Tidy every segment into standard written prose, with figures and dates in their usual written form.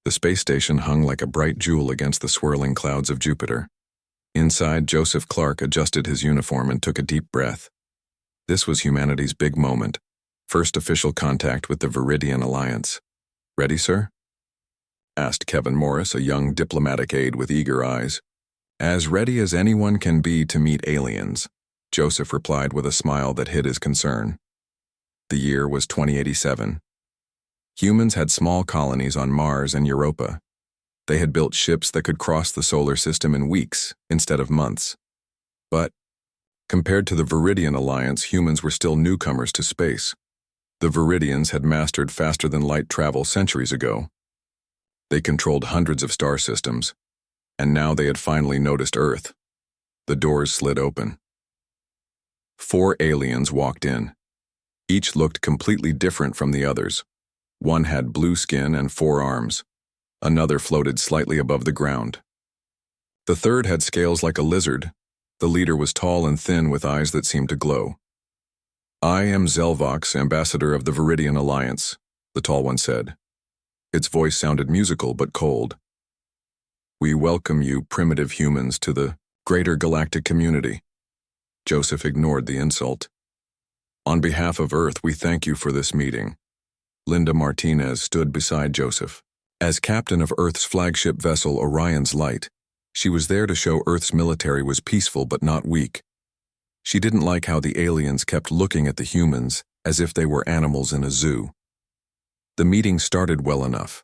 The space station hung like a bright jewel against the swirling clouds of Jupiter. Inside, Joseph Clark adjusted his uniform and took a deep breath. This was humanity's big moment, first official contact with the Viridian Alliance. "Ready, sir?" asked Kevin Morris, a young diplomatic aide with eager eyes. "As ready as anyone can be to meet aliens," Joseph replied with a smile that hid his concern. The year was 2087. Humans had small colonies on Mars and Europa. They had built ships that could cross the solar system in weeks instead of months. But, compared to the Viridian Alliance, humans were still newcomers to space. The Viridians had mastered faster-than-light travel centuries ago. They controlled hundreds of star systems, and now they had finally noticed Earth. The doors slid open. 4 aliens walked in. Each looked completely different from the others. One had blue skin and 4 arms. Another floated slightly above the ground. The third had scales like a lizard. The leader was tall and thin with eyes that seemed to glow. "I am Zelvox, ambassador of the Viridian Alliance," the tall one said. Its voice sounded musical but cold. "We welcome you, primitive humans, to the greater galactic community." Joseph ignored the insult. "On behalf of Earth, we thank you for this meeting." Linda Martinez stood beside Joseph. As captain of Earth's flagship vessel Orion's Light, she was there to show Earth's military was peaceful but not weak. She didn't like how the aliens kept looking at the humans as if they were animals in a zoo. The meeting started well enough.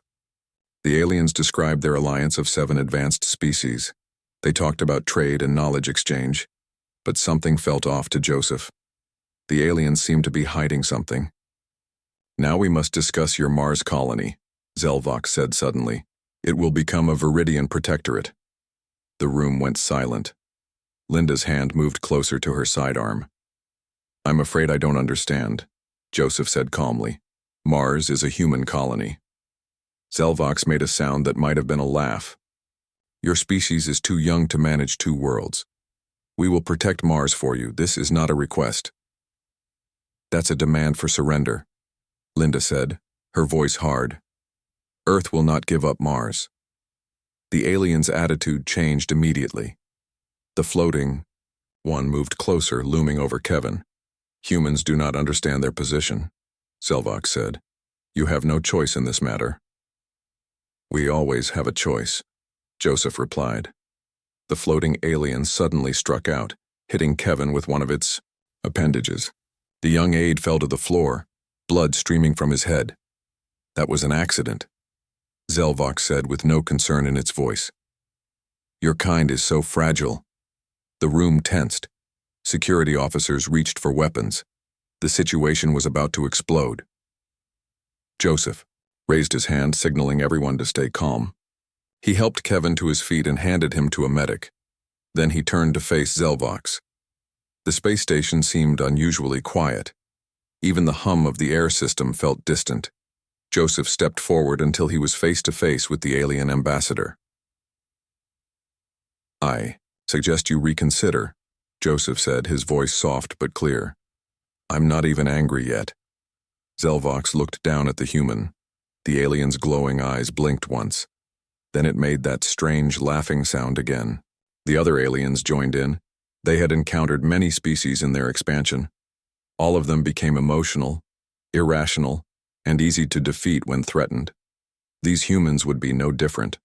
The aliens described their alliance of 7 advanced species. They talked about trade and knowledge exchange, but something felt off to Joseph. The aliens seemed to be hiding something. "Now we must discuss your Mars colony," Zelvox said suddenly. "It will become a Viridian protectorate." The room went silent. Linda's hand moved closer to her sidearm. "I'm afraid I don't understand," Joseph said calmly. "Mars is a human colony." Zelvox made a sound that might have been a laugh. "Your species is too young to manage 2 worlds. We will protect Mars for you. This is not a request." "That's a demand for surrender," Linda said, her voice hard. "Earth will not give up Mars." The alien's attitude changed immediately. The floating one moved closer, looming over Kevin. "Humans do not understand their position," Zelvox said. "You have no choice in this matter." "We always have a choice," Joseph replied. The floating alien suddenly struck out, hitting Kevin with one of its appendages. The young aide fell to the floor, blood streaming from his head. "That was an accident," Zelvox said with no concern in its voice. "Your kind is so fragile." The room tensed. Security officers reached for weapons. The situation was about to explode. Joseph raised his hand, signaling everyone to stay calm. He helped Kevin to his feet and handed him to a medic. Then he turned to face Zelvox. The space station seemed unusually quiet. Even the hum of the air system felt distant. Joseph stepped forward until he was face to face with the alien ambassador. "I suggest you reconsider," Joseph said, his voice soft but clear. "I'm not even angry yet." Zelvox looked down at the human. The alien's glowing eyes blinked once. Then it made that strange laughing sound again. The other aliens joined in. They had encountered many species in their expansion. All of them became emotional, irrational, and easy to defeat when threatened. These humans would be no different.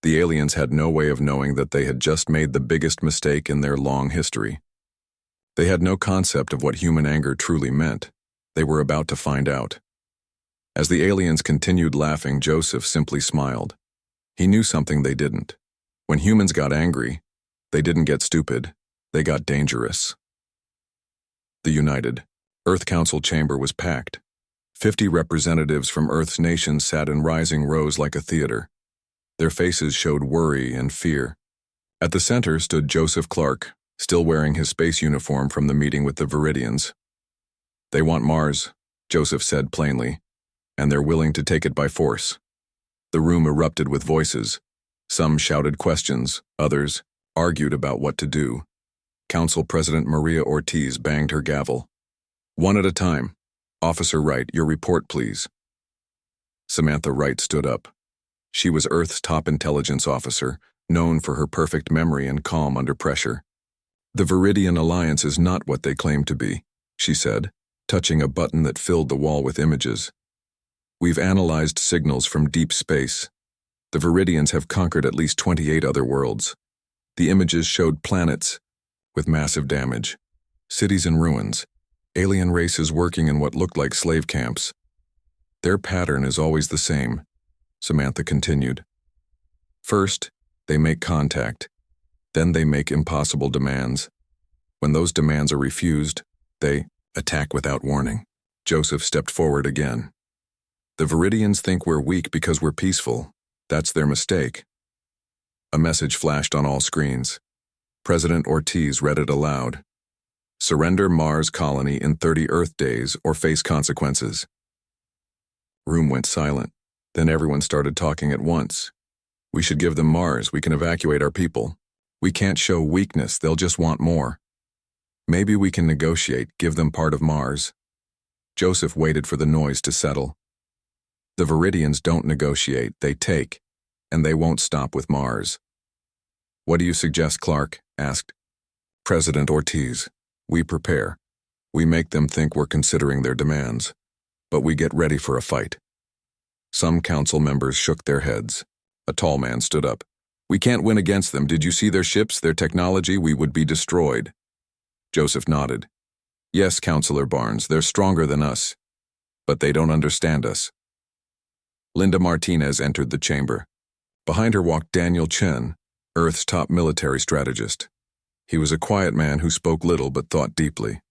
The aliens had no way of knowing that they had just made the biggest mistake in their long history. They had no concept of what human anger truly meant. They were about to find out. As the aliens continued laughing, Joseph simply smiled. He knew something they didn't. When humans got angry, they didn't get stupid, they got dangerous. The United Earth Council chamber was packed. 50 representatives from Earth's nations sat in rising rows like a theater. Their faces showed worry and fear. At the center stood Joseph Clark, still wearing his space uniform from the meeting with the Viridians. "They want Mars," Joseph said plainly, "and they're willing to take it by force." The room erupted with voices. Some shouted questions, others argued about what to do. Council President Maria Ortiz banged her gavel. "One at a time. Officer Wright, your report, please." Samantha Wright stood up. She was Earth's top intelligence officer, known for her perfect memory and calm under pressure. "The Viridian Alliance is not what they claim to be," she said, touching a button that filled the wall with images. "We've analyzed signals from deep space. The Viridians have conquered at least 28 other worlds. The images showed planets with massive damage, cities in ruins, alien races working in what looked like slave camps. Their pattern is always the same," Samantha continued. "First, they make contact. Then they make impossible demands. When those demands are refused, they attack without warning." Joseph stepped forward again. "The Viridians think we're weak because we're peaceful. That's their mistake." A message flashed on all screens. President Ortiz read it aloud. "Surrender Mars colony in 30 Earth days or face consequences." Room went silent. Then everyone started talking at once. "We should give them Mars. We can evacuate our people. We can't show weakness. They'll just want more. Maybe we can negotiate, give them part of Mars." Joseph waited for the noise to settle. "The Viridians don't negotiate, they take, and they won't stop with Mars." "What do you suggest, Clark?" asked President Ortiz. "We prepare. We make them think we're considering their demands, but we get ready for a fight." Some council members shook their heads. A tall man stood up. "We can't win against them. Did you see their ships, their technology? We would be destroyed." Joseph nodded. "Yes, Councilor Barnes, they're stronger than us, but they don't understand us." Linda Martinez entered the chamber. Behind her walked Daniel Chen, Earth's top military strategist. He was a quiet man who spoke little but thought deeply.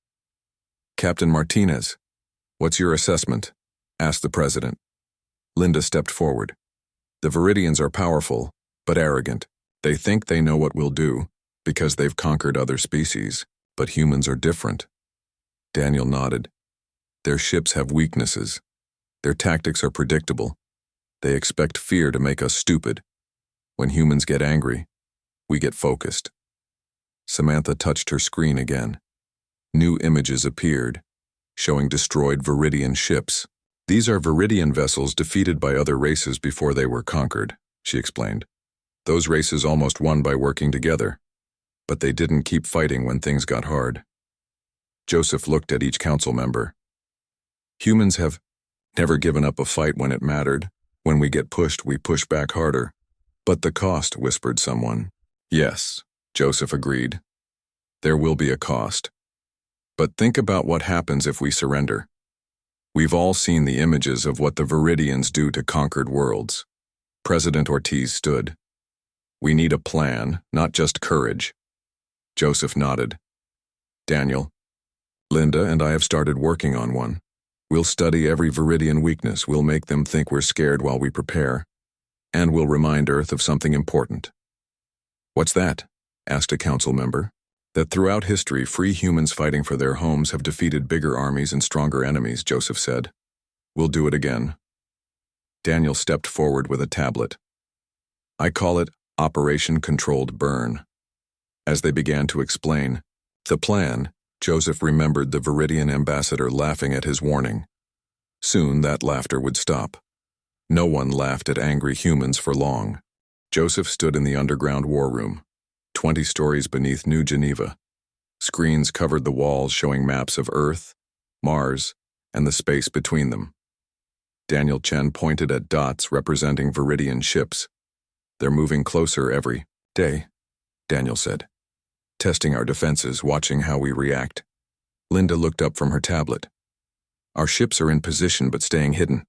"Captain Martinez, what's your assessment?" asked the president. Linda stepped forward. "The Viridians are powerful, but arrogant. They think they know what we'll do, because they've conquered other species, but humans are different." Daniel nodded. "Their ships have weaknesses. Their tactics are predictable. They expect fear to make us stupid. When humans get angry, we get focused." Samantha touched her screen again. New images appeared, showing destroyed Viridian ships. "These are Viridian vessels defeated by other races before they were conquered," she explained. "Those races almost won by working together, but they didn't keep fighting when things got hard." Joseph looked at each council member. "Humans have never given up a fight when it mattered. When we get pushed, we push back harder." "But the cost," whispered someone. "Yes," Joseph agreed. "There will be a cost. But think about what happens if we surrender. We've all seen the images of what the Viridians do to conquered worlds." President Ortiz stood. "We need a plan, not just courage." Joseph nodded. "Daniel, Linda and I have started working on one. We'll study every Viridian weakness. We'll make them think we're scared while we prepare. And we'll remind Earth of something important." "What's that?" asked a council member. "That throughout history, free humans fighting for their homes have defeated bigger armies and stronger enemies," Joseph said. "We'll do it again." Daniel stepped forward with a tablet. "I call it Operation Controlled Burn." As they began to explain the plan, Joseph remembered the Viridian ambassador laughing at his warning. Soon that laughter would stop. No one laughed at angry humans for long. Joseph stood in the underground war room, 20 stories beneath New Geneva. Screens covered the walls showing maps of Earth, Mars, and the space between them. Daniel Chen pointed at dots representing Viridian ships. "They're moving closer every day," Daniel said. "Testing our defenses, watching how we react." Linda looked up from her tablet. "Our ships are in position but staying hidden.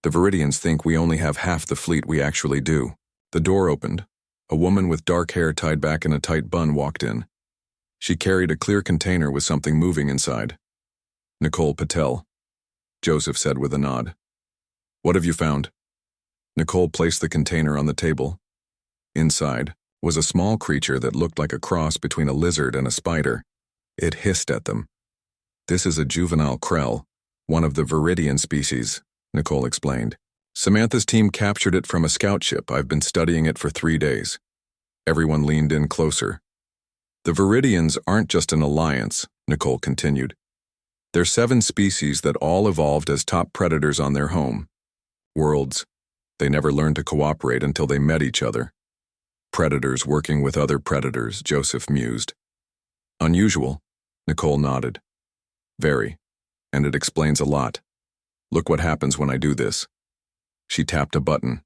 The Viridians think we only have half the fleet we actually do." The door opened. A woman with dark hair tied back in a tight bun walked in. She carried a clear container with something moving inside. "Nicole Patel," Joseph said with a nod. "What have you found?" Nicole placed the container on the table. Inside was a small creature that looked like a cross between a lizard and a spider. It hissed at them. "This is a juvenile krell, one of the Viridian species," Nicole explained. "Samantha's team captured it from a scout ship. I've been studying it for 3 days." Everyone leaned in closer. "The Viridians aren't just an alliance," Nicole continued. "They're 7 species that all evolved as top predators on their home worlds. They never learned to cooperate until they met each other. Predators working with other predators, Joseph mused. Unusual, Nicole nodded. Very, and it explains a lot. Look what happens when I do this. She tapped a button.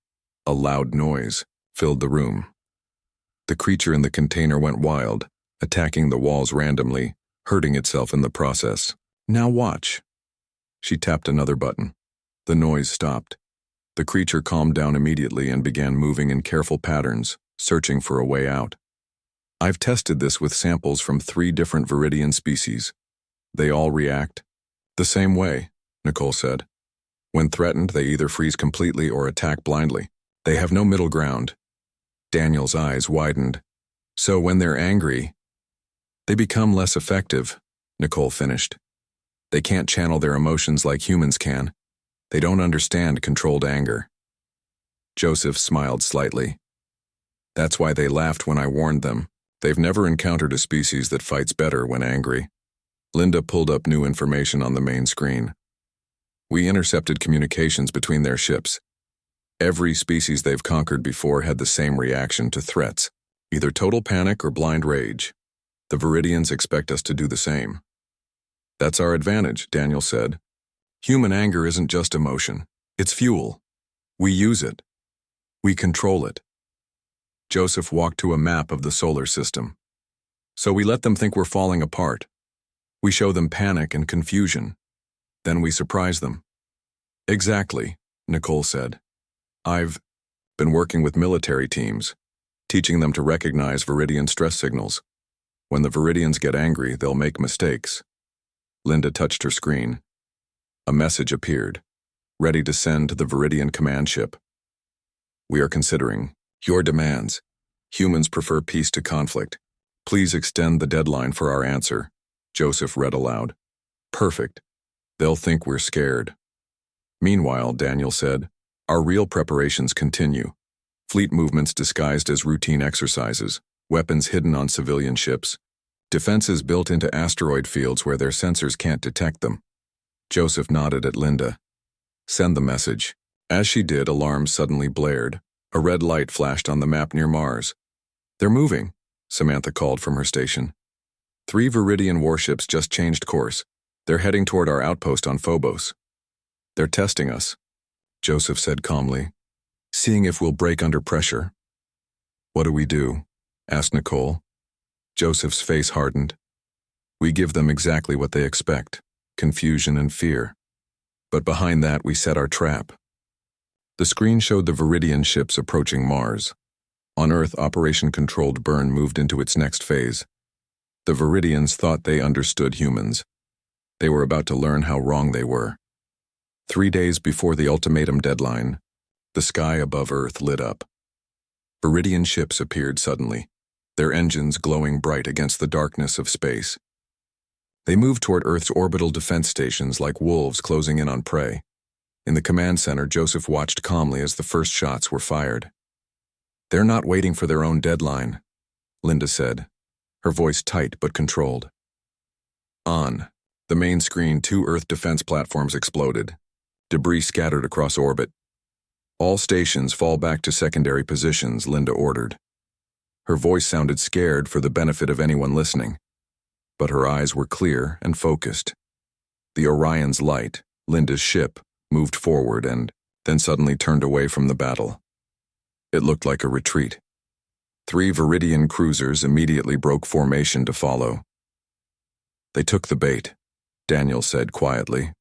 A loud noise filled the room. The creature in the container went wild, attacking the walls randomly, hurting itself in the process. Now watch. She tapped another button. The noise stopped. The creature calmed down immediately and began moving in careful patterns, searching for a way out. I've tested this with samples from 3 different Viridian species. They all react the same way, Nicole said. When threatened, they either freeze completely or attack blindly. They have no middle ground. Daniel's eyes widened. So when they're angry, they become less effective, Nicole finished. They can't channel their emotions like humans can. They don't understand controlled anger. Joseph smiled slightly. That's why they laughed when I warned them. They've never encountered a species that fights better when angry. Linda pulled up new information on the main screen. We intercepted communications between their ships. Every species they've conquered before had the same reaction to threats, either total panic or blind rage. The Viridians expect us to do the same. That's our advantage, Daniel said. Human anger isn't just emotion. It's fuel. We use it. We control it. Joseph walked to a map of the solar system. So we let them think we're falling apart. We show them panic and confusion. Then we surprise them. Exactly, Nicole said. I've been working with military teams, teaching them to recognize Viridian stress signals. When the Viridians get angry, they'll make mistakes. Linda touched her screen. A message appeared, ready to send to the Viridian command ship. We are considering your demands. Humans prefer peace to conflict. Please extend the deadline for our answer, Joseph read aloud. Perfect. They'll think we're scared. Meanwhile, Daniel said, our real preparations continue. Fleet movements disguised as routine exercises, weapons hidden on civilian ships, defenses built into asteroid fields where their sensors can't detect them. Joseph nodded at Linda. Send the message. As she did, alarms suddenly blared. A red light flashed on the map near Mars. They're moving, Samantha called from her station. 3 Viridian warships just changed course. They're heading toward our outpost on Phobos. They're testing us, Joseph said calmly, seeing if we'll break under pressure. What do we do? Asked Nicole. Joseph's face hardened. We give them exactly what they expect, confusion and fear. But behind that, we set our trap. The screen showed the Viridian ships approaching Mars. On Earth, Operation Controlled Burn moved into its next phase. The Viridians thought they understood humans. They were about to learn how wrong they were. 3 days before the ultimatum deadline, the sky above Earth lit up. Viridian ships appeared suddenly, their engines glowing bright against the darkness of space. They moved toward Earth's orbital defense stations like wolves closing in on prey. In the command center, Joseph watched calmly as the first shots were fired. They're not waiting for their own deadline, Linda said, her voice tight but controlled. On the main screen, 2 Earth defense platforms exploded. Debris scattered across orbit. All stations fall back to secondary positions, Linda ordered. Her voice sounded scared for the benefit of anyone listening, but her eyes were clear and focused. The Orion's light, Linda's ship, moved forward and then suddenly turned away from the battle. It looked like a retreat. 3 Viridian cruisers immediately broke formation to follow. They took the bait, Daniel said quietly.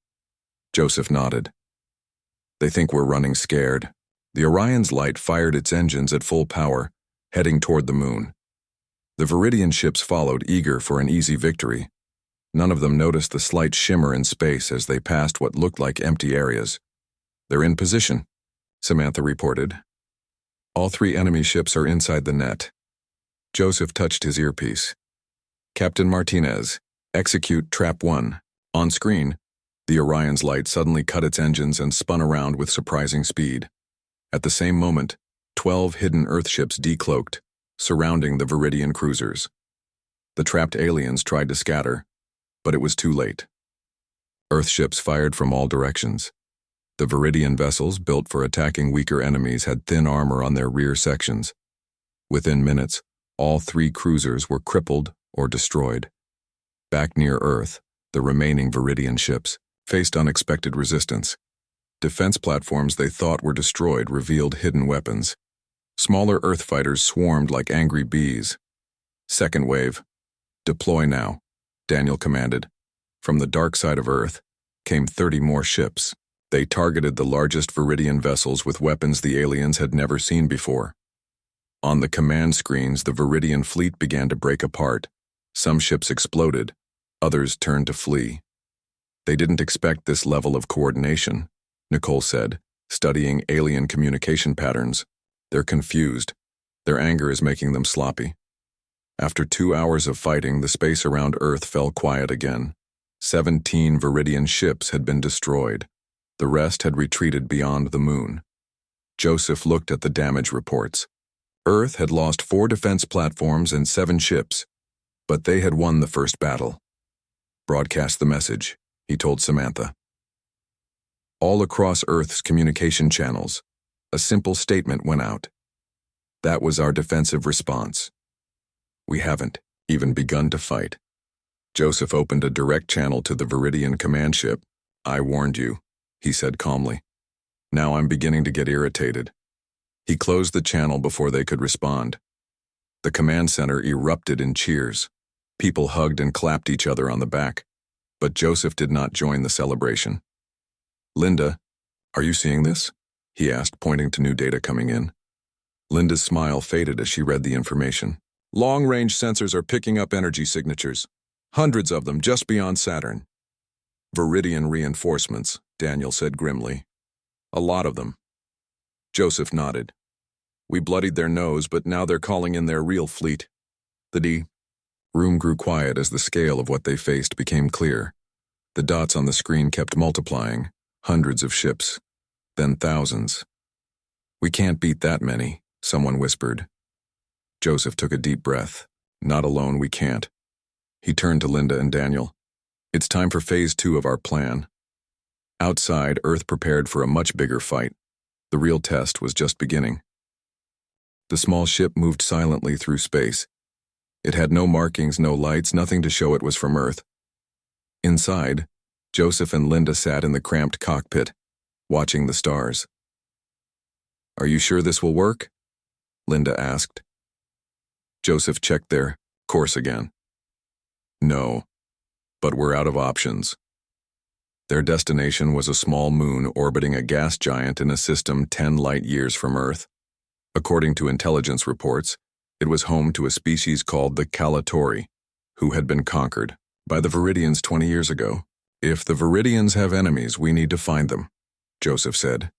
Joseph nodded. They think we're running scared. The Orion's light fired its engines at full power, heading toward the moon. The Viridian ships followed, eager for an easy victory. None of them noticed the slight shimmer in space as they passed what looked like empty areas. They're in position, Samantha reported. All 3 enemy ships are inside the net. Joseph touched his earpiece. Captain Martinez, execute Trap 1. On screen, the Orion's light suddenly cut its engines and spun around with surprising speed. At the same moment, 12 hidden Earthships decloaked, surrounding the Viridian cruisers. The trapped aliens tried to scatter, but it was too late. Earthships fired from all directions. The Viridian vessels, built for attacking weaker enemies, had thin armor on their rear sections. Within minutes, all 3 cruisers were crippled or destroyed. Back near Earth, the remaining Viridian ships faced unexpected resistance. Defense platforms they thought were destroyed revealed hidden weapons. Smaller Earth fighters swarmed like angry bees. Second wave. Deploy now, Daniel commanded. From the dark side of Earth came 30 more ships. They targeted the largest Viridian vessels with weapons the aliens had never seen before. On the command screens, the Viridian fleet began to break apart. Some ships exploded, others turned to flee. They didn't expect this level of coordination, Nicole said, studying alien communication patterns. They're confused. Their anger is making them sloppy. After 2 hours of fighting, the space around Earth fell quiet again. 17 Viridian ships had been destroyed. The rest had retreated beyond the moon. Joseph looked at the damage reports. Earth had lost 4 defense platforms and 7 ships, but they had won the first battle. Broadcast the message, he told Samantha. All across Earth's communication channels, a simple statement went out. That was our defensive response. We haven't even begun to fight. Joseph opened a direct channel to the Viridian command ship. I warned you, he said calmly. Now I'm beginning to get irritated. He closed the channel before they could respond. The command center erupted in cheers. People hugged and clapped each other on the back, but Joseph did not join the celebration. Linda, are you seeing this? He asked, pointing to new data coming in. Linda's smile faded as she read the information. Long-range sensors are picking up energy signatures. Hundreds of them just beyond Saturn. Viridian reinforcements, Daniel said grimly. A lot of them. Joseph nodded. We bloodied their nose, but now they're calling in their real fleet. The room grew quiet as the scale of what they faced became clear. The dots on the screen kept multiplying. Hundreds of ships, then thousands. We can't beat that many, someone whispered. Joseph took a deep breath. Not alone, we can't. He turned to Linda and Daniel. It's time for phase 2 of our plan. Outside, Earth prepared for a much bigger fight. The real test was just beginning. The small ship moved silently through space. It had no markings, no lights, nothing to show it was from Earth. Inside, Joseph and Linda sat in the cramped cockpit, watching the stars. Are you sure this will work? Linda asked. Joseph checked their course again. No, but we're out of options. Their destination was a small moon orbiting a gas giant in a system 10 light-years from Earth. According to intelligence reports, it was home to a species called the Calatori, who had been conquered by the Viridians 20 years ago. If the Viridians have enemies, we need to find them, Joseph said,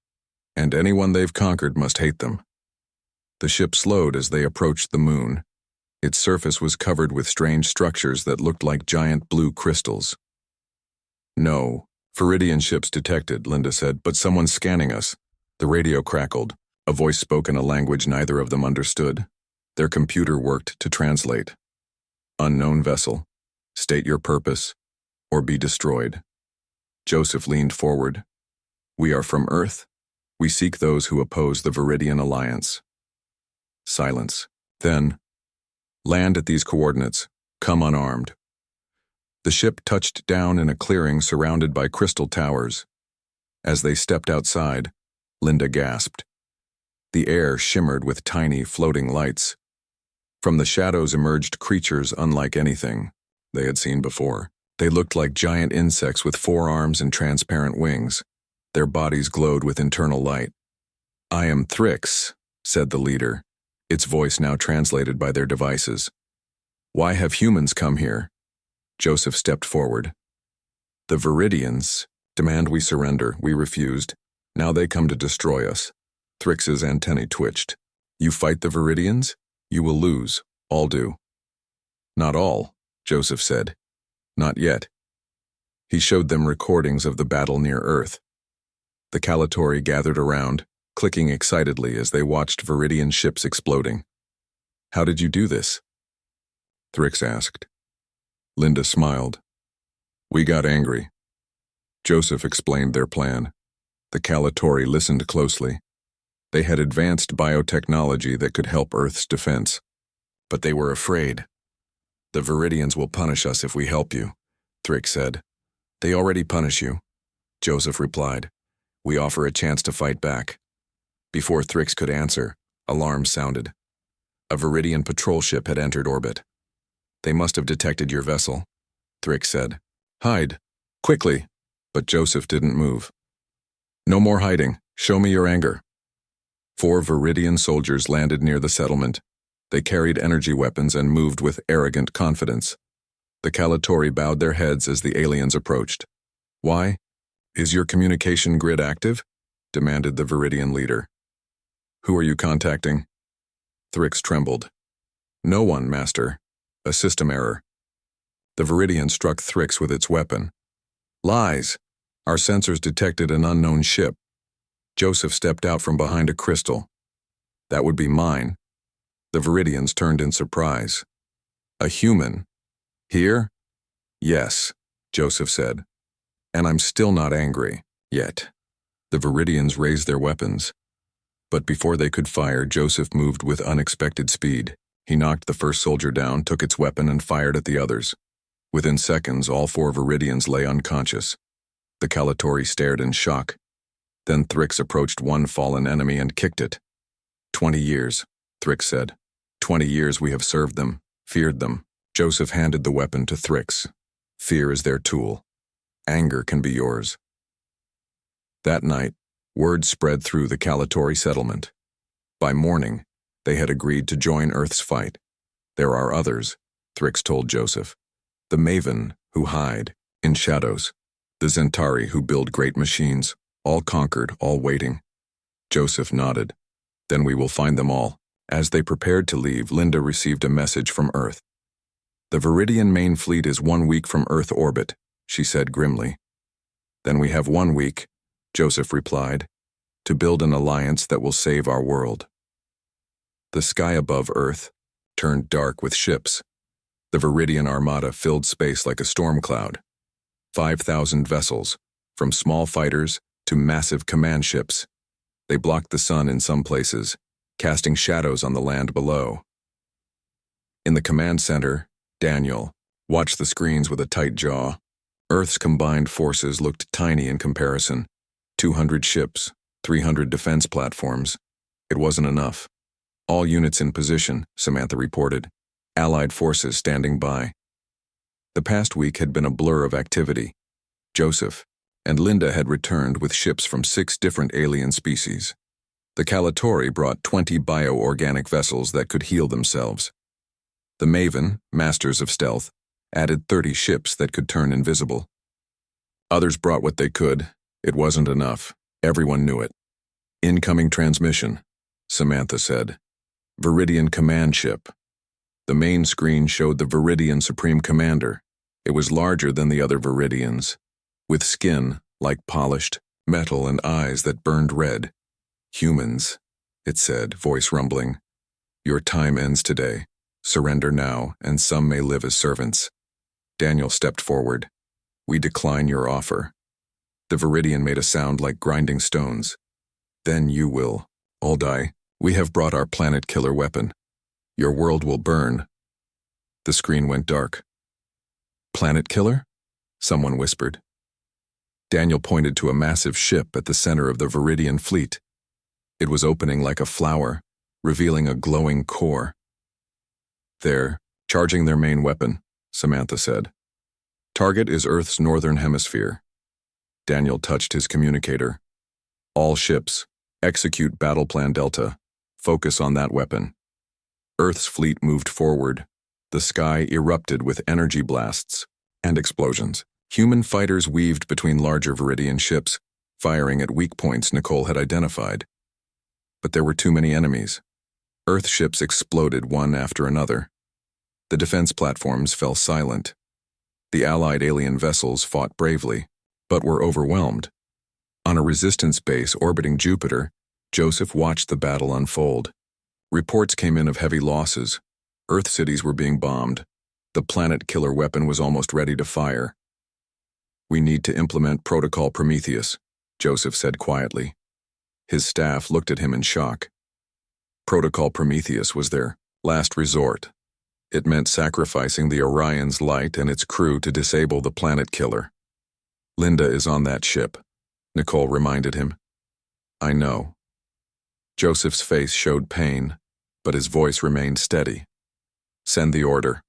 and anyone they've conquered must hate them. The ship slowed as they approached the moon. Its surface was covered with strange structures that looked like giant blue crystals. No, Viridian ships detected, Linda said, but someone's scanning us. The radio crackled. A voice spoke in a language neither of them understood. Their computer worked to translate. Unknown vessel. State your purpose, or be destroyed. Joseph leaned forward. We are from Earth. We seek those who oppose the Viridian Alliance. Silence. Then, land at these coordinates. Come unarmed. The ship touched down in a clearing surrounded by crystal towers. As they stepped outside, Linda gasped. The air shimmered with tiny, floating lights. From the shadows emerged creatures unlike anything they had seen before. They looked like giant insects with 4 arms and transparent wings. Their bodies glowed with internal light. I am Thrix, said the leader, its voice now translated by their devices. Why have humans come here? Joseph stepped forward. The Viridians demand we surrender. We refused. Now they come to destroy us. Thrix's antennae twitched. You fight the Viridians? You will lose. All do. Not all, Joseph said. Not yet. He showed them recordings of the battle near Earth. The Calatori gathered around, clicking excitedly as they watched Viridian ships exploding. How did you do this? Thrix asked. Linda smiled. We got angry. Joseph explained their plan. The Calatori listened closely. They had advanced biotechnology that could help Earth's defense. But they were afraid. "The Viridians will punish us if we help you," Thrick said. "They already punish you," Joseph replied. "We offer a chance to fight back." Before Thrix could answer, alarms sounded. A Viridian patrol ship had entered orbit. "They must have detected your vessel," Thrix said. "Hide, quickly." But Joseph didn't move. "No more hiding. Show me your anger." 4 Viridian soldiers landed near the settlement. They carried energy weapons and moved with arrogant confidence. The Calatori bowed their heads as the aliens approached. "Why? Is your communication grid active?" demanded the Viridian leader. "Who are you contacting?" Thrix trembled. "No one, Master. A system error." The Viridian struck Thrix with its weapon. "Lies! Our sensors detected an unknown ship." Joseph stepped out from behind a crystal. "That would be mine." The Viridians turned in surprise. "A human? Here?" "Yes," Joseph said. "And I'm still not angry, yet." The Viridians raised their weapons. But before they could fire, Joseph moved with unexpected speed. He knocked the first soldier down, took its weapon, and fired at the others. Within seconds, all 4 Viridians lay unconscious. The Calatori stared in shock. Then Thrix approached one fallen enemy and kicked it. 20 years, Thrix said. 20 years we have served them, feared them." Joseph handed the weapon to Thrix. "Fear is their tool. Anger can be yours." That night, word spread through the Calatori settlement. By morning, they had agreed to join Earth's fight. "There are others," Thrix told Joseph. "The Maven, who hide, in shadows. The Zentari, who build great machines, all conquered, all waiting." Joseph nodded. "Then we will find them all." As they prepared to leave, Linda received a message from Earth. "The Viridian main fleet is 1 week from Earth orbit," she said grimly. "Then we have 1 week," Joseph replied, "to build an alliance that will save our world." The sky above Earth turned dark with ships. The Viridian armada filled space like a storm cloud. 5,000 vessels, from small fighters to massive command ships. They blocked the sun in some places, casting shadows on the land below. In the command center, Daniel watched the screens with a tight jaw. Earth's combined forces looked tiny in comparison. 200 ships, 300 defense platforms. It wasn't enough. "All units in position," Samantha reported. "Allied forces standing by." The past week had been a blur of activity. Joseph and Linda had returned with ships from 6 different alien species. The Calatori brought 20 bioorganic vessels that could heal themselves. The Maven, masters of stealth, added 30 ships that could turn invisible. Others brought what they could. It wasn't enough. Everyone knew it. "Incoming transmission," Samantha said. "Viridian command ship." The main screen showed the Viridian Supreme Commander. It was larger than the other Viridians, with skin like polished metal and eyes that burned red. "Humans," it said, voice rumbling. "Your time ends today. Surrender now, and some may live as servants." Daniel stepped forward. "We decline your offer." The Viridian made a sound like grinding stones. "Then you will all die. We have brought our planet killer weapon. Your world will burn." The screen went dark. "Planet killer?" someone whispered. Daniel pointed to a massive ship at the center of the Viridian fleet. It was opening like a flower, revealing a glowing core. "They're charging their main weapon," Samantha said. "Target is Earth's northern hemisphere." Daniel touched his communicator. "All ships, execute Battle Plan Delta. Focus on that weapon." Earth's fleet moved forward. The sky erupted with energy blasts and explosions. Human fighters weaved between larger Viridian ships, firing at weak points Nicole had identified. But there were too many enemies. Earth ships exploded one after another. The defense platforms fell silent. The Allied alien vessels fought bravely, but were overwhelmed. On a resistance base orbiting Jupiter, Joseph watched the battle unfold. Reports came in of heavy losses. Earth cities were being bombed. The planet killer weapon was almost ready to fire. "We need to implement Protocol Prometheus," Joseph said quietly. His staff looked at him in shock. Protocol Prometheus was their last resort. It meant sacrificing the Orion's light and its crew to disable the planet killer. Linda is on that ship, Nicole reminded him. I know. Joseph's face showed pain, but his voice remained steady. Send the order.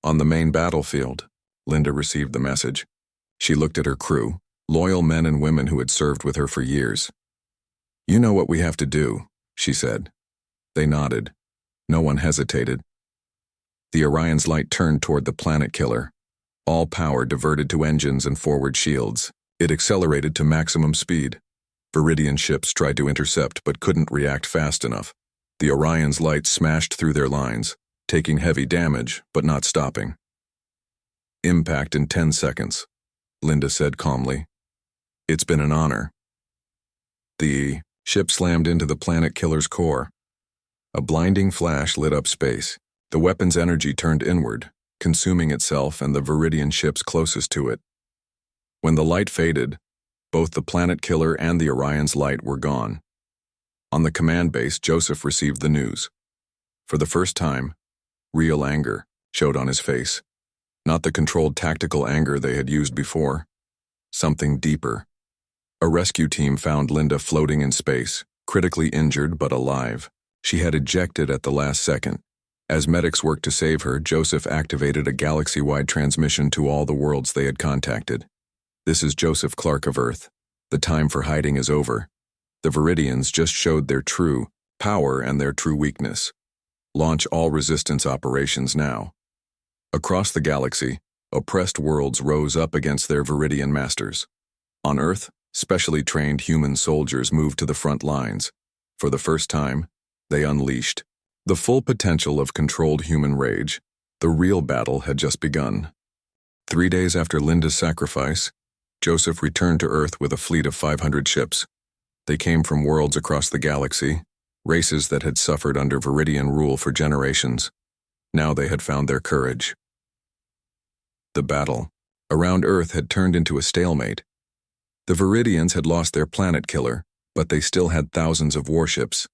On the main battlefield, Linda received the message. She looked at her crew, loyal men and women who had served with her for years. You know what we have to do, she said. They nodded. No one hesitated. The Orion's light turned toward the planet killer. All power diverted to engines and forward shields. It accelerated to maximum speed. Viridian ships tried to intercept but couldn't react fast enough. The Orion's light smashed through their lines, taking heavy damage but not stopping. Impact in 10 seconds, Linda said calmly. It's been an honor. The ship slammed into the planet killer's core. A blinding flash lit up space. The weapon's energy turned inward, consuming itself and the Viridian ships closest to it. When the light faded, both the planet killer and the Orion's light were gone. On the command base, Joseph received the news. For the first time, real anger showed on his face. Not the controlled tactical anger they had used before. Something deeper. A rescue team found Linda floating in space, critically injured but alive. She had ejected at the last second. As medics worked to save her, Joseph activated a galaxy-wide transmission to all the worlds they had contacted. This is Joseph Clark of Earth. The time for hiding is over. The Viridians just showed their true power and their true weakness. Launch all resistance operations now. Across the galaxy, oppressed worlds rose up against their Viridian masters. On Earth, specially trained human soldiers moved to the front lines. For the first time, they unleashed the full potential of controlled human rage. The real battle had just begun. 3 days after Linda's sacrifice, Joseph returned to Earth with a fleet of 500 ships. They came from worlds across the galaxy, races that had suffered under Viridian rule for generations. Now they had found their courage. The battle around Earth had turned into a stalemate. The Viridians had lost their planet killer, but they still had thousands of warships.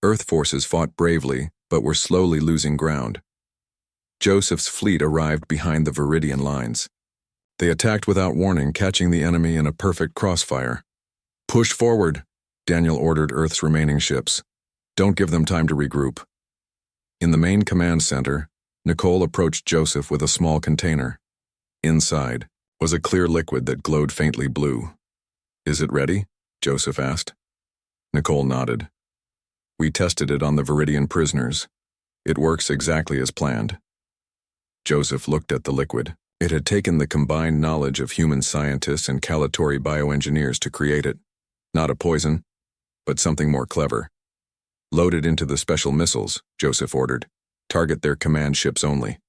Earth forces fought bravely, but were slowly losing ground. Joseph's fleet arrived behind the Viridian lines. They attacked without warning, catching the enemy in a perfect crossfire. Push forward, Daniel ordered Earth's remaining ships. Don't give them time to regroup. In the main command center, Nicole approached Joseph with a small container. Inside was a clear liquid that glowed faintly blue. Is it ready? Joseph asked. Nicole nodded. We tested it on the Viridian prisoners. It works exactly as planned. Joseph looked at the liquid. It had taken the combined knowledge of human scientists and Calatori bioengineers to create it. Not a poison, but something more clever. Load it into the special missiles, Joseph ordered. Target their command ships only.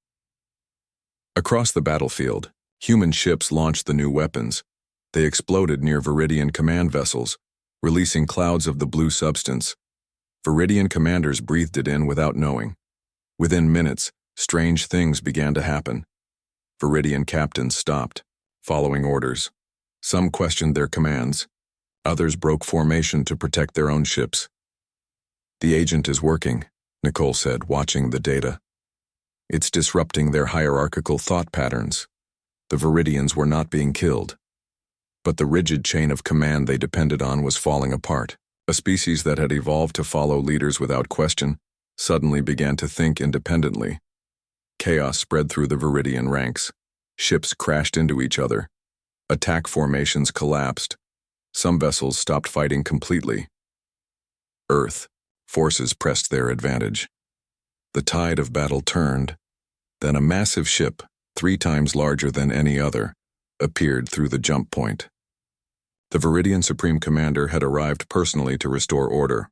Across the battlefield, human ships launched the new weapons. They exploded near Viridian command vessels, releasing clouds of the blue substance. Viridian commanders breathed it in without knowing. Within minutes, strange things began to happen. Viridian captains stopped, following orders. Some questioned their commands. Others broke formation to protect their own ships. The agent is working, Nicole said, watching the data. It's disrupting their hierarchical thought patterns. The Viridians were not being killed. But the rigid chain of command they depended on was falling apart. A species that had evolved to follow leaders without question suddenly began to think independently. Chaos spread through the Viridian ranks. Ships crashed into each other. Attack formations collapsed. Some vessels stopped fighting completely. Earth forces pressed their advantage. The tide of battle turned. Then a massive ship, 3 times larger than any other, appeared through the jump point. The Viridian Supreme Commander had arrived personally to restore order.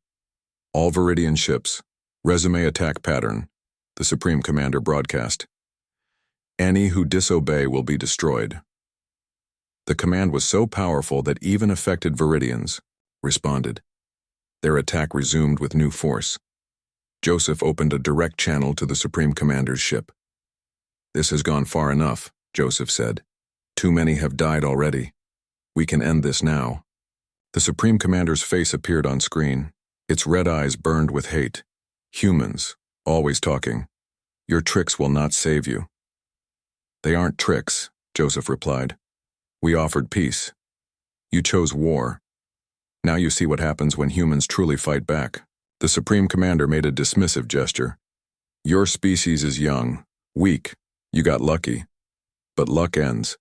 All Viridian ships, resume attack pattern, the Supreme Commander broadcast. Any who disobey will be destroyed. The command was so powerful that even affected Viridians responded. Their attack resumed with new force. Joseph opened a direct channel to the Supreme Commander's ship. This has gone far enough, Joseph said. Too many have died already. We can end this now. The Supreme Commander's face appeared on screen. Its red eyes burned with hate. Humans, always talking. Your tricks will not save you. They aren't tricks, Joseph replied. We offered peace. You chose war. Now you see what happens when humans truly fight back. The Supreme Commander made a dismissive gesture. Your species is young, weak. You got lucky. But luck ends.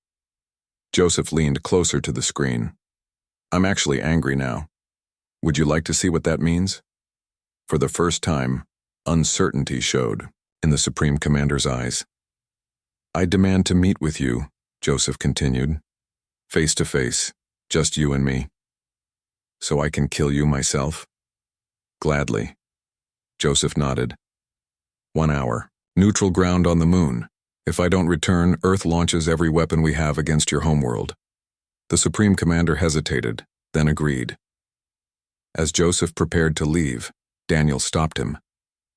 Joseph leaned closer to the screen. I'm actually angry now. Would you like to see what that means? For the first time, uncertainty showed in the Supreme Commander's eyes. I demand to meet with you, Joseph continued. Face to face, just you and me. So I can kill you myself? Gladly. Joseph nodded. 1 hour. Neutral ground on the moon. If I don't return, Earth launches every weapon we have against your homeworld. The Supreme Commander hesitated, then agreed. As Joseph prepared to leave, Daniel stopped him.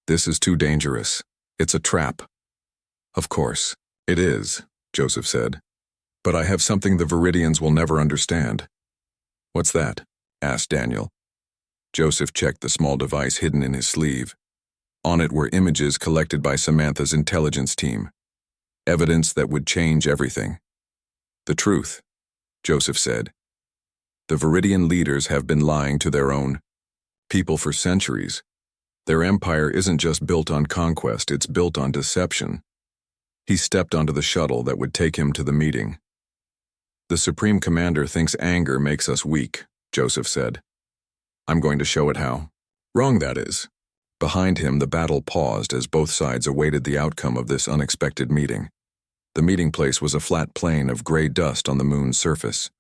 This is too dangerous. It's a trap. Of course, it is, Joseph said. But I have something the Viridians will never understand. What's that? Asked Daniel. Joseph checked the small device hidden in his sleeve. On it were images collected by Samantha's intelligence team. Evidence that would change everything. The truth, Joseph said. The Viridian leaders have been lying to their own people for centuries. Their empire isn't just built on conquest, it's built on deception. He stepped onto the shuttle that would take him to the meeting. The Supreme Commander thinks anger makes us weak, Joseph said. I'm going to show it how. Wrong, that is. Behind him, the battle paused as both sides awaited the outcome of this unexpected meeting. The meeting place was a flat plain of gray dust on the moon's surface.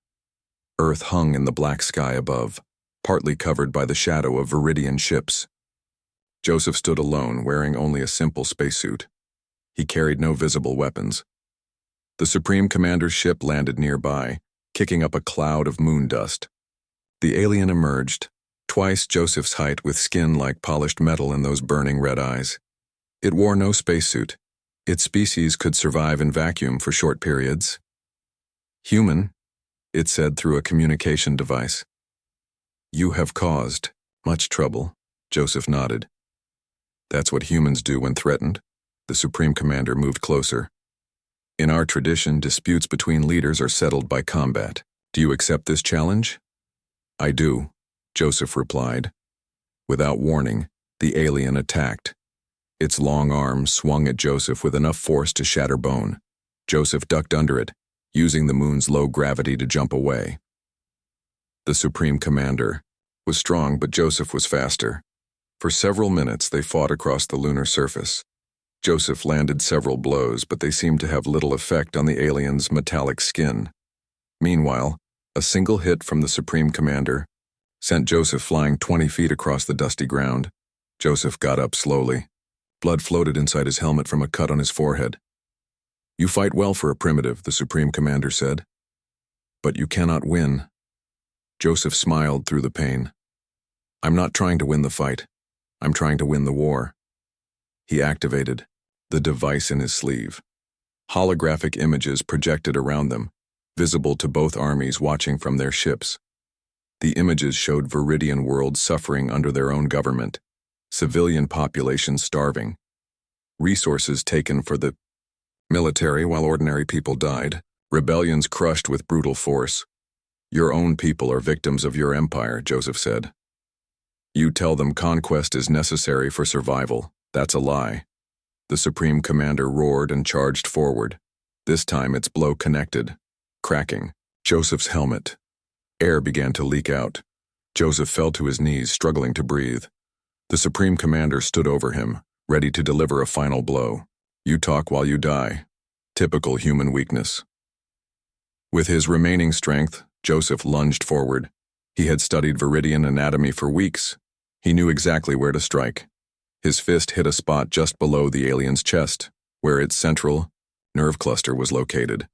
Earth hung in the black sky above, partly covered by the shadow of Viridian ships. Joseph stood alone, wearing only a simple spacesuit. He carried no visible weapons. The Supreme Commander's ship landed nearby, kicking up a cloud of moon dust. The alien emerged, twice Joseph's height with skin like polished metal and those burning red eyes. It wore no spacesuit. Its species could survive in vacuum for short periods. Human, it said through a communication device. You have caused much trouble, Joseph nodded. That's what humans do when threatened. The Supreme Commander moved closer. In our tradition, disputes between leaders are settled by combat. Do you accept this challenge? I do, Joseph replied. Without warning, the alien attacked. Its long arms swung at Joseph with enough force to shatter bone. Joseph ducked under it, using the moon's low gravity to jump away. The Supreme Commander was strong, but Joseph was faster. For several minutes, they fought across the lunar surface. Joseph landed several blows, but they seemed to have little effect on the alien's metallic skin. Meanwhile, a single hit from the Supreme Commander sent Joseph flying 20 feet across the dusty ground. Joseph got up slowly. Blood floated inside his helmet from a cut on his forehead. You fight well for a primitive, the Supreme Commander said. But you cannot win. Joseph smiled through the pain. I'm not trying to win the fight. I'm trying to win the war. He activated the device in his sleeve. Holographic images projected around them, visible to both armies watching from their ships. The images showed Viridian worlds suffering under their own government, civilian populations starving, resources taken for the military while ordinary people died, rebellions crushed with brutal force. Your own people are victims of your empire, Joseph said. You tell them conquest is necessary for survival. That's a lie. The Supreme Commander roared and charged forward. This time its blow connected, cracking Joseph's helmet. Air began to leak out. Joseph fell to his knees, struggling to breathe. The Supreme Commander stood over him, ready to deliver a final blow. You talk while you die. Typical human weakness. With his remaining strength, Joseph lunged forward. He had studied Viridian anatomy for weeks. He knew exactly where to strike. His fist hit a spot just below the alien's chest, where its central nerve cluster was located.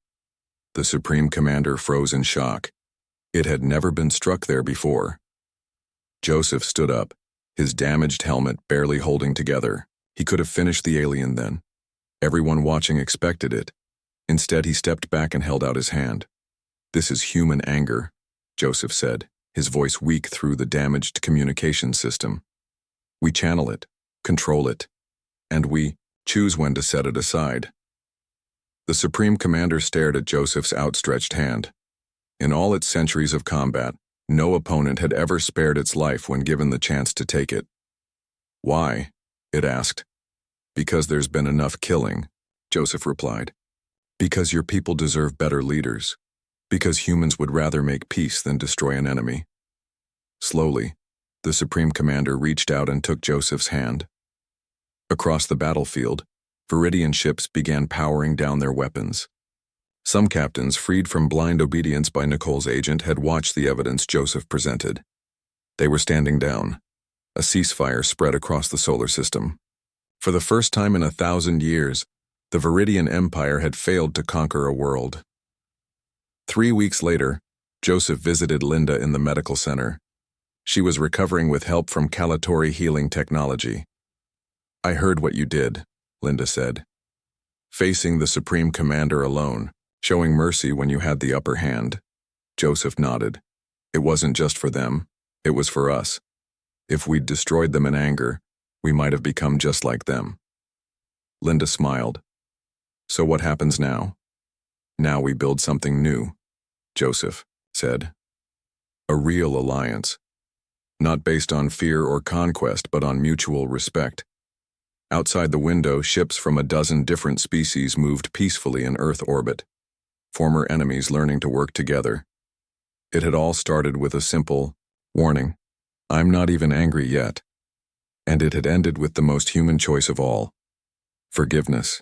The Supreme Commander froze in shock. It had never been struck there before. Joseph stood up, his damaged helmet barely holding together. He could have finished the alien then. Everyone watching expected it. Instead, he stepped back and held out his hand. This is human anger, Joseph said, his voice weak through the damaged communication system. We channel it, control it, and we choose when to set it aside. The Supreme Commander stared at Joseph's outstretched hand. In all its centuries of combat, no opponent had ever spared its life when given the chance to take it. Why? It asked. Because there's been enough killing, Joseph replied. Because your people deserve better leaders. Because humans would rather make peace than destroy an enemy. Slowly, the Supreme Commander reached out and took Joseph's hand. Across the battlefield, Viridian ships began powering down their weapons. Some captains, freed from blind obedience by Nicole's agent, had watched the evidence Joseph presented. They were standing down. A ceasefire spread across the solar system. For the first time in 1,000 years, the Viridian Empire had failed to conquer a world. 3 weeks later, Joseph visited Linda in the medical center. She was recovering with help from Calatori healing technology. I heard what you did, Linda said. Facing the Supreme Commander alone, showing mercy when you had the upper hand. Joseph nodded. It wasn't just for them, it was for us. If we'd destroyed them in anger, we might have become just like them. Linda smiled. So what happens now? Now we build something new, Joseph said. A real alliance. Not based on fear or conquest, but on mutual respect. Outside the window, ships from a dozen different species moved peacefully in Earth orbit, former enemies learning to work together. It had all started with a simple warning. I'm not even angry yet. And it had ended with the most human choice of all. Forgiveness.